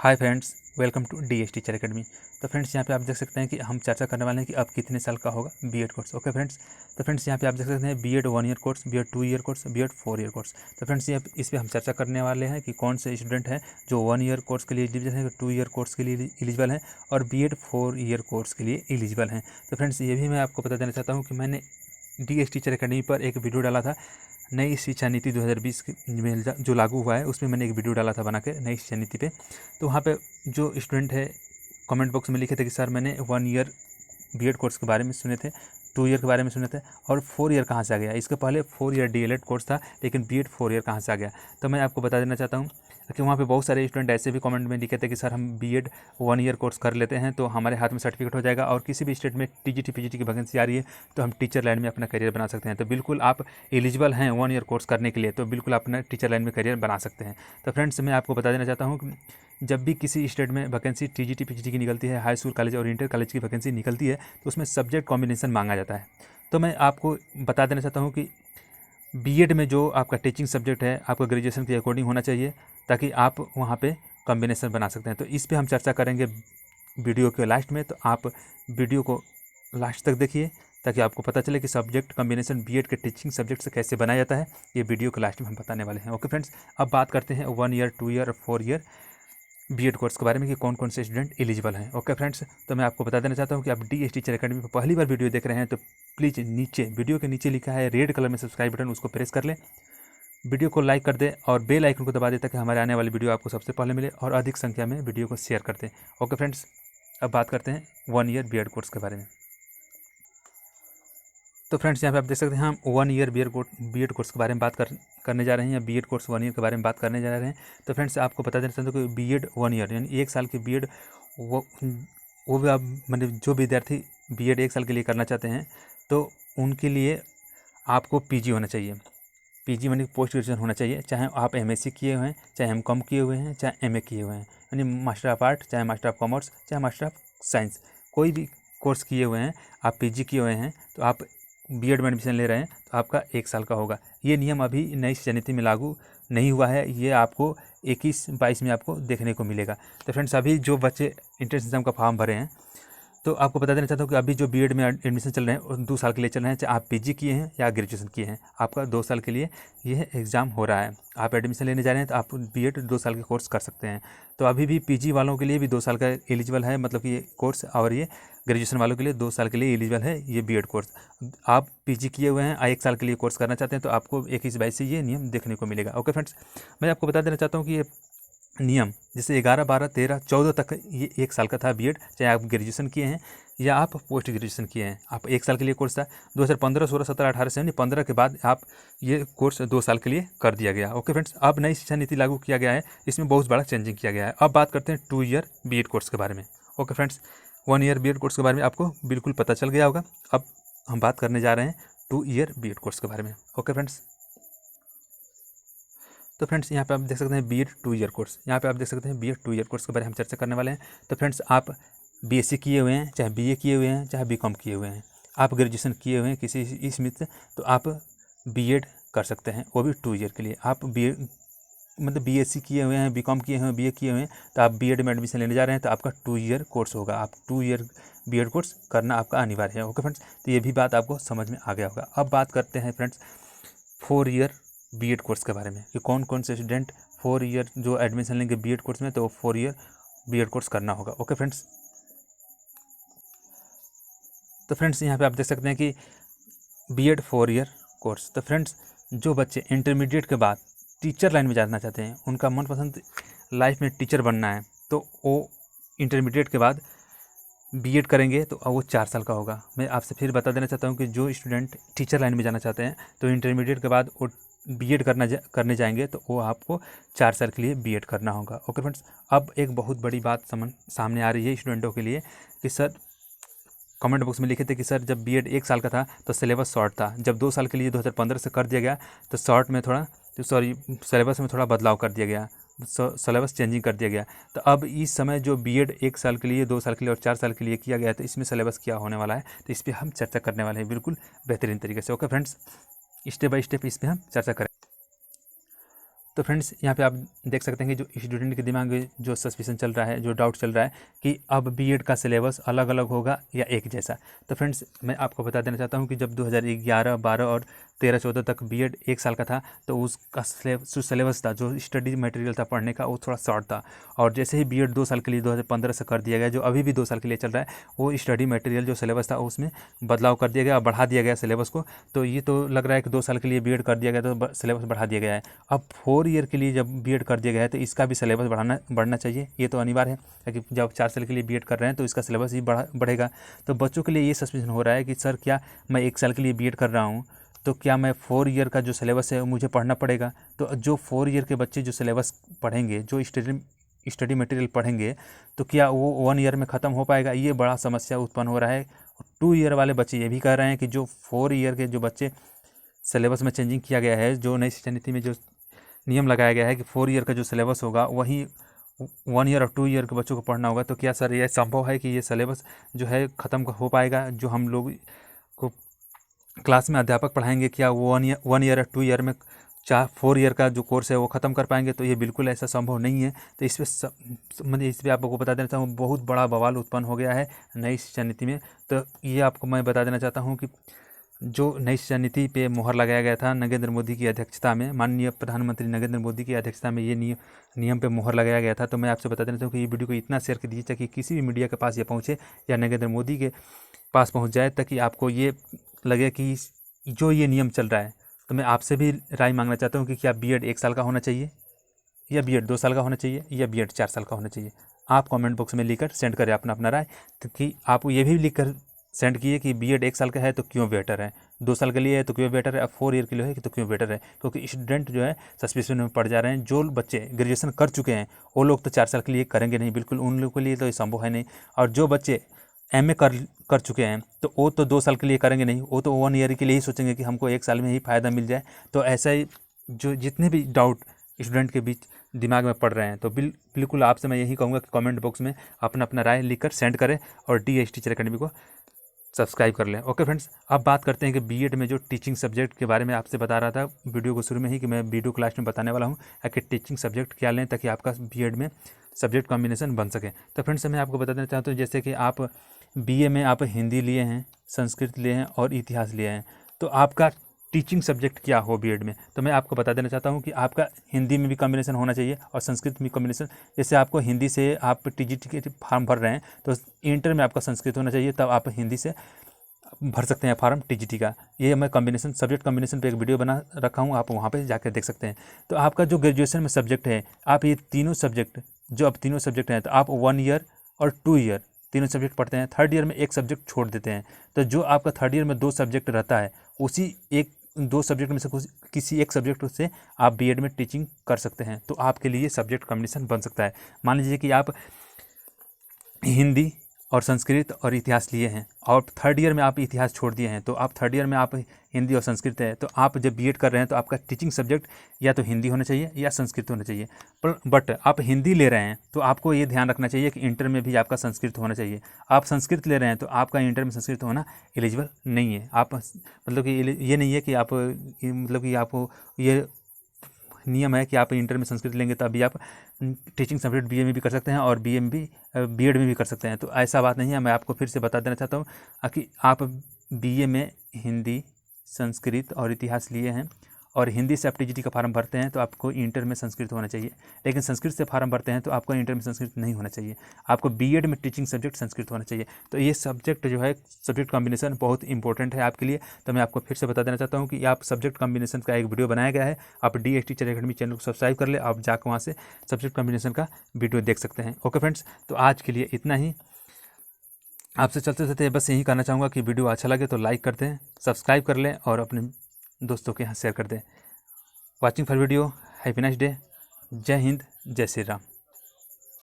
Hi friends, welcome to DS teacher academy. तो friends, यहाँ पे आप देख सकते हैं कि हम चर्चा करने वाले हैं कि अब कितने साल का होगा बीएड कोर्स। ओके फ्रेंड्स, तो फ्रेंड्स यहाँ पे आप देख सकते हैं BEd 1 year course, BEd 2 year course, BEd 4 year course. तो फ्रेंड्स इस पर हम चर्चा करने वाले हैं कि कौन से स्टूडेंट हैं जो 1 ईयर कोर्स के लिए एलिजिबल हैं, 2 ईयर कोर्स के लिए एलिजिबल हैं और बीएड 4 ईयर कोर्स के लिए एलिजिबल हैं। तो फ्रेंड्स ये भी मैं आपको बता देना चाहता हूँ कि मैंने डीएस टीचर एकेडमी पर एक वीडियो डाला था नई शिक्षा नीति 2020 में जो लागू हुआ है, उसमें मैंने एक वीडियो डाला था बना के नई शिक्षा नीति पे। तो वहाँ पे जो स्टूडेंट है कमेंट बॉक्स में लिखे थे कि सर मैंने 1 ईयर बीएड कोर्स के बारे में सुने थे, 2 ईयर के बारे में सुने थे और 4 ईयर कहाँ से आ गया। इसके पहले 4 ईयर डीएलएड कोर्स था, लेकिन बीएड 4 ईयर कहाँ से आ गया। तो मैं आपको बता देना चाहता हूँ कि वहाँ पे बहुत सारे स्टूडेंट ऐसे भी कमेंट में लिखे थे कि सर हम बीएड 1 ईयर कोर्स कर लेते हैं तो हमारे हाथ में सर्टिफिकेट हो जाएगा और किसी भी स्टेट में टीजीटी पीजीटी की वैकेंसी आ रही है तो हम टीचर लाइन में अपना करियर बना सकते हैं। तो बिल्कुल आप एलिजिबल हैं 1 ईयर कोर्स करने के लिए, तो बिल्कुल अपना टीचर लाइन में करियर बना सकते हैं। तो फ्रेंड्स मैं आपको बता देना चाहता हूँ कि जब भी किसी स्टेट में वैकेंसी टीजीटी पीजीटी की निकलती है, हाई स्कूल कॉलेज और इंटर कॉलेज की वैकेंसी निकलती है, तो उसमें सब्जेक्ट कॉम्बिनेशन मांगा जाता है। तो मैं आपको बता देना चाहता हूँ कि बीएड में जो आपका टीचिंग सब्जेक्ट है आपका ग्रेजुएशन के अकॉर्डिंग होना चाहिए, ताकि आप वहाँ पे कॉम्बिनेशन बना सकते हैं। तो इस पे हम चर्चा करेंगे वीडियो के लास्ट में, तो आप वीडियो को लास्ट तक देखिए ताकि आपको पता चले कि सब्जेक्ट कॉम्बिनेशन बीएड के टीचिंग सब्जेक्ट से कैसे बनाया जाता है। ये वीडियो के लास्ट में हम बताने वाले हैं। ओके फ्रेंड्स, अब बात करते हैं 1 ईयर 2 ईयर और 4 ईयर बीएड कोर्स के बारे में कि कौन कौन से स्टूडेंट एलिजिबल हैं। ओके फ्रेंड्स, तो मैं आपको बता देना चाहता हूँ कि आप डीएस टीचर एकेडमी पर पहली बार वीडियो देख रहे हैं तो प्लीज़ नीचे वीडियो के नीचे लिखा है रेड कलर में सब्सक्राइब बटन, उसको प्रेस कर लें, वीडियो को लाइक कर दें और बेल आइकन को दबा दें ताकि हमारे आने वाली वीडियो आपको सबसे पहले मिले और अधिक संख्या में वीडियो को शेयर कर दें। ओके फ्रेंड्स, अब बात करते हैं 1 ईयर बीएड कोर्स के बारे में। तो फ्रेंड्स यहाँ पे आप देख सकते हैं हम 1 ईयर बीएड कोर्स के बारे में बात करने जा रहे हैं, या बीएड कोर्स 1 ईयर के बारे में बात करने जा रहे हैं। तो फ्रेंड्स आपको बता देना चाहता हूँ कि बीएड 1 ईयर यानी 1 साल की बीएड, वो भी आप मतलब जो विद्यार्थी बीएड 1 साल के लिए करना चाहते हैं तो उनके लिए आपको पीजी होना चाहिए। पीजी यानी पोस्ट ग्रेजुएशन होना चाहिए, चाहे आप एमएससी किए हुए हैं, चाहे एमकॉम किए हुए हैं, चाहे एमए किए हुए हैं, यानी मास्टर ऑफ आर्ट, चाहे मास्टर ऑफ कॉमर्स, चाहे मास्टर ऑफ साइंस, कोई भी कोर्स किए हुए हैं, आप पीजी किए हुए हैं तो आप बीएड में एडमिशन ले रहे हैं तो आपका 1 साल का होगा। ये नियम अभी नई शिक्षा नीति में लागू नहीं हुआ है, ये आपको 21-22 में आपको देखने को मिलेगा। तो फ्रेंड्स अभी जो बच्चे एंट्रेंस एग्जाम का फॉर्म भरे हैं तो आपको बता देना चाहता हूँ कि अभी जो बीएड में एडमिशन चल रहे हैं 2 साल के लिए चल रहे हैं, चाहे आप पीजी किए हैं या ग्रेजुएशन किए हैं, आपका 2 साल के लिए यह एग्ज़ाम हो रहा है। आप एडमिशन लेने जा रहे हैं तो आप बीएड 2 साल के कोर्स कर सकते हैं। तो अभी भी पीजी वालों के लिए भी 2 साल का एलिजिबल है, मतलब कि ये कोर्स, और ये ग्रेजुएशन वालों के लिए 2 साल के लिए एलिजिबल है ये बीएड कोर्स। आप पीजी किए हुए हैं 1 साल के लिए कोर्स करना चाहते हैं तो आपको 21-22 से ये नियम देखने को मिलेगा। ओके फ्रेंड्स, मैं आपको बता देना चाहता हूँ कि ये नियम जैसे 11, 12, 13, 14 तक ये 1 साल का था बीएड, चाहे आप ग्रेजुएशन किए हैं या आप पोस्ट ग्रेजुएशन किए हैं, आप 1 साल के लिए कोर्स था। 2015, 16, 17, 18 से 15 के बाद आप ये कोर्स 2 साल के लिए कर दिया गया। ओके फ्रेंड्स, अब नई शिक्षा नीति लागू किया गया है, इसमें बहुत बड़ा चेंजिंग किया गया है। अब बात करते हैं 2 ईयर बीएड कोर्स के बारे में। Okay friends, 1 year BEd course के बारे में आपको बिल्कुल पता चल गया होगा। अब हम बात करने जा रहे हैं 2 ईयर बीएड कोर्स के बारे में। ओके फ्रेंड्स, तो फ्रेंड्स यहाँ पे आप देख सकते हैं बीएड 2 ईयर कोर्स, यहाँ पे आप देख सकते हैं बीएड 2 ईयर कोर्स के बारे में हम चर्चा करने वाले हैं। तो फ्रेंड्स आप बीएससी किए हुए हैं, चाहे बीए किए हुए हैं, चाहे बीकॉम किए हुए हैं, आप ग्रेजुएशन किए हुए हैं किसी इसमें से, तो आप बीएड कर सकते हैं, वो भी 2 ईयर के लिए। आप मतलब बीएससी किए हुए हैं, बीकॉम किए हुए हैं, बीए किए हुए हैं, तो आप बीएड में एडमिशन लेने जा रहे हैं तो आपका 2 ईयर कोर्स होगा। आप 2 ईयर बीएड कोर्स करना आपका अनिवार्य है। ओके फ्रेंड्स, तो ये भी बात आपको समझ में आ गया होगा। अब बात करते हैं फ्रेंड्स 4 ईयर बीएड कोर्स के बारे में कि कौन कौन से स्टूडेंट 4 ईयर जो एडमिशन लेंगे बीएड कोर्स में तो 4 ईयर बीएड कोर्स करना होगा। ओके फ्रेंड्स, तो फ्रेंड्स यहाँ पे आप देख सकते हैं कि बीएड 4 ईयर कोर्स। तो फ्रेंड्स जो बच्चे इंटरमीडिएट के बाद टीचर लाइन में जाना चाहते हैं, उनका मनपसंद लाइफ में टीचर बनना है, तो वो इंटरमीडिएट के बाद बीएड करेंगे तो वो 4 साल का होगा। मैं आपसे फिर बता देना चाहता हूँ कि जो स्टूडेंट टीचर लाइन में जाना चाहते हैं तो इंटरमीडिएट के बाद वो बीएड करने जाएंगे तो वो आपको 4 साल के लिए बीएड करना होगा। ओके फ्रेंड्स, अब एक बहुत बड़ी बात सामने आ रही है स्टूडेंटों के लिए कि सर कमेंट बॉक्स में लिखे थे कि सर जब बीएड 1 साल का था तो सिलेबस शॉर्ट था, जब 2 साल के लिए 2015 से कर दिया गया तो सिलेबस में थोड़ा बदलाव कर दिया गया, सिलेबस चेंजिंग कर दिया गया। तो अब इस समय जो बीएड 1 साल के लिए, 2 साल के लिए और 4 साल के लिए किया गया है तो इसमें सिलेबस क्या होने वाला है, तो इस पर हम चर्चा करने वाले हैं बिल्कुल बेहतरीन तरीके से। Okay friends, step by step इस पर हम चर्चा करें। तो फ्रेंड्स यहाँ पे आप देख सकते हैं कि जो स्टूडेंट के दिमाग में जो सस्पिशन चल रहा है, जो डाउट चल रहा है कि अब बीएड का सिलेबस अलग अलग होगा या एक जैसा। तो फ्रेंड्स मैं आपको बता देना चाहता हूँ कि जब 2011, 12 और 13, 14 तक बीएड 1 साल का था तो उसका जो सिलेबस था, जो स्टडी मटेरियल था पढ़ने का, वो थोड़ा शॉर्ट था। और जैसे ही बीएड 2 साल के लिए 2015 से कर दिया गया, जो अभी भी 2 साल के लिए चल रहा है, वो स्टडी मटेरियल जो सिलेबस था उसमें बदलाव कर दिया गया, बढ़ा दिया गया सिलेबस को। तो ये तो लग रहा है कि 2 साल के लिए बीएड कर दिया गया तो सिलेबस बढ़ा दिया गया है। अब 4 ईयर के लिए जब बीएड कर दिया गया है तो इसका भी सिलेबस बढ़ना चाहिए, ये तो अनिवार्य है, क्योंकि जब 4 साल के लिए बीएड कर रहे हैं तो इसका सिलेबस ही बढ़ेगा। तो बच्चों के लिए ये सस्पेंशन हो रहा है कि सर क्या मैं 1 साल के लिए बीएड कर रहा हूँ तो क्या मैं 4 ईयर का जो सिलेबस है मुझे पढ़ना पड़ेगा? तो जो 4 ईयर के बच्चे जो सिलेबस पढ़ेंगे, जो स्टडी मटेरियल पढ़ेंगे, तो क्या वो 1 ईयर में ख़त्म हो पाएगा? ये बड़ा समस्या उत्पन्न हो रहा है। 2 ईयर वाले बच्चे ये भी कह रहे हैं कि जो 4 ईयर के जो बच्चे सिलेबस में चेंजिंग किया गया है, जो नई शिक्षा नीति में जो नियम लगाया गया है कि 4 ईयर का जो सिलेबस होगा वही 1 ईयर और 2 ईयर के बच्चों को पढ़ना होगा, तो क्या सर ये संभव है कि ये सिलेबस जो है ख़त्म हो पाएगा? जो हम लोग को क्लास में अध्यापक पढ़ाएंगे, क्या वो 1 ईयर और 2 ईयर में 4 ईयर का जो कोर्स है वो ख़त्म कर पाएंगे? तो ये बिल्कुल ऐसा संभव नहीं है। तो इस पर आपको बता देना चाहूँ, बहुत बड़ा बवाल उत्पन्न हो गया है नई शिक्षा नीति में। तो ये आपको मैं बता देना चाहता हूँ कि जो नई शिक्षा नीति पे मुहर लगाया गया था नरेंद्र मोदी की अध्यक्षता में, माननीय प्रधानमंत्री नरेंद्र मोदी की अध्यक्षता में ये नियम पे मुहर लगाया गया था। तो मैं आपसे बता देना चाहूँ कि ये वीडियो को इतना शेयर कर दीजिए ताकि किसी भी मीडिया के पास ये पहुँचे या नरेंद्र मोदी के पास पहुँच जाए, ताकि आपको ये लगे कि जो ये नियम चल रहा है। तो मैं आपसे भी राय मांगना चाहता हूँ कि क्या बीएड 1 साल का होना चाहिए या बीएड 2 साल का होना चाहिए या बीएड 4 साल का होना चाहिए? आप कमेंट बॉक्स में लिखकर सेंड करें अपना राय। कि आप ये भी लिखकर सेंड किए कि बीएड 1 साल का है तो क्यों बेटर है, 2 साल के लिए है तो क्यों बेटर है, अब 4 ईयर के लिए है तो क्यों बेटर है? क्योंकि स्टूडेंट जो है सस्पेंशन में पड़ जा रहे हैं। जो बच्चे ग्रेजुएशन कर चुके हैं वो लोग तो 4 साल के लिए करेंगे नहीं, बिल्कुल उन लोगों के लिए तो ये संभव है नहीं। और जो बच्चे एमए कर चुके हैं तो वो तो 2 साल के लिए करेंगे नहीं, वो तो 1 ईयर के लिए ही सोचेंगे कि हमको 1 साल में ही फ़ायदा मिल जाए। तो ऐसा ही जो जितने भी डाउट स्टूडेंट के बीच दिमाग में पड़ रहे हैं, तो बिल्कुल आपसे मैं यही कहूँगा कि कमेंट बॉक्स में अपना राय लिखकर सेंड करें और डीएस टीचर एकेडमी को सब्सक्राइब कर लें। ओके फ्रेंड्स, अब बात करते हैं कि बीएड में जो टीचिंग सब्जेक्ट के बारे में आपसे बता रहा था वीडियो को शुरू में ही कि मैं वीडियो क्लास में बताने वाला हूँ कि टीचिंग सब्जेक्ट क्या लें ताकि आपका बीएड में सब्जेक्ट कॉम्बिनेशन बन सके। तो फ्रेंड्स मैं आपको बता देना चाहता हूँ, जैसे कि आप बीए में आप हिंदी लिए हैं, संस्कृत लिए हैं और इतिहास लिए हैं, तो आपका टीचिंग सब्जेक्ट क्या हो बीएड में। तो मैं आपको बता देना चाहता हूँ कि आपका हिंदी में भी कॉम्बिनेशन होना चाहिए और संस्कृत में कॉम्बिनेशन। जैसे आपको हिंदी से आप टीजीटी के फॉर्म भर रहे हैं तो इंटर में आपका संस्कृत होना चाहिए, तब आप हिंदी से भर सकते हैं फॉर्म टीजीटी का। ये मैं कॉम्बिनेशन सब्जेक्ट कॉम्बिनेशन पे एक वीडियो बना रखा हूँ, आप वहाँ पे जाकर देख सकते हैं। तो आपका जो ग्रेजुएशन में सब्जेक्ट है, आप ये तीनों सब्जेक्ट जो अब तीनों सब्जेक्ट हैं तो आप 1 ईयर और 2 ईयर तीनों सब्जेक्ट पढ़ते हैं। 3rd ईयर में एक सब्जेक्ट छोड़ देते हैं। तो जो आपका 3rd ईयर में 2 सब्जेक्ट रहता है, उसी 2 सब्जेक्ट में से किसी एक सब्जेक्ट से आप बीएड में टीचिंग कर सकते हैं। तो आपके लिए सब्जेक्ट कॉम्बिनेशन बन सकता है। मान लीजिए कि आप हिंदी और संस्कृत और इतिहास लिए हैं और 3rd ईयर में आप इतिहास छोड़ दिए हैं, तो आप 3rd ईयर में आप हिंदी और संस्कृत है, तो आप जब बीएड कर रहे हैं तो आपका टीचिंग सब्जेक्ट या तो हिंदी होना चाहिए या संस्कृत होना चाहिए। बट आप हिंदी ले रहे हैं तो आपको ये ध्यान रखना चाहिए कि इंटर में भी आपका संस्कृत होना चाहिए। आप संस्कृत ले रहे हैं तो आपका इंटर में संस्कृत होना एलिजिबल नहीं है। आप मतलब कि ये नहीं है कि आप मतलब कि आपको ये नियम है कि आप इंटर में संस्कृत लेंगे तभी आप टीचिंग सब्जेक्ट बीए में भी कर सकते हैं और बीए में भी बीएड में भी कर सकते हैं। तो ऐसा बात नहीं है। मैं आपको फिर से बता देना चाहता हूँ कि आप बीए में हिंदी, संस्कृत और इतिहास लिए हैं और हिंदी से आप टीजीटी का फॉर्म भरते हैं तो आपको इंटर में संस्कृत होना चाहिए, लेकिन संस्कृत से फॉर्म भरते हैं तो आपको इंटर में संस्कृत नहीं होना चाहिए। आपको बीएड में टीचिंग सब्जेक्ट संस्कृत होना चाहिए। तो ये सब्जेक्ट जो है सब्जेक्ट कॉम्बिनेशन बहुत इंपॉर्टेंट है आपके लिए। तो मैं आपको फिर से बता देना चाहता हूँ कि आप सब्जेक्ट कॉम्बिनेशन का एक वीडियो बनाया गया है, आप डीएस टीचर एकेडमी चैनल को सब्सक्राइब कर ले, आप जाकर वहाँ से सब्जेक्ट कॉम्बिनेशन का वीडियो देख सकते हैं। ओके फ्रेंड्स, तो आज के लिए इतना ही। आपसे चलते चलते बस यही कहना चाहूँगा कि वीडियो अच्छा लगे तो लाइक कर दें, सब्सक्राइब कर लें और अपने दोस्तों के यहाँ शेयर कर दें। Watching for video, happy nice day. जय हिंद, जय श्री राम।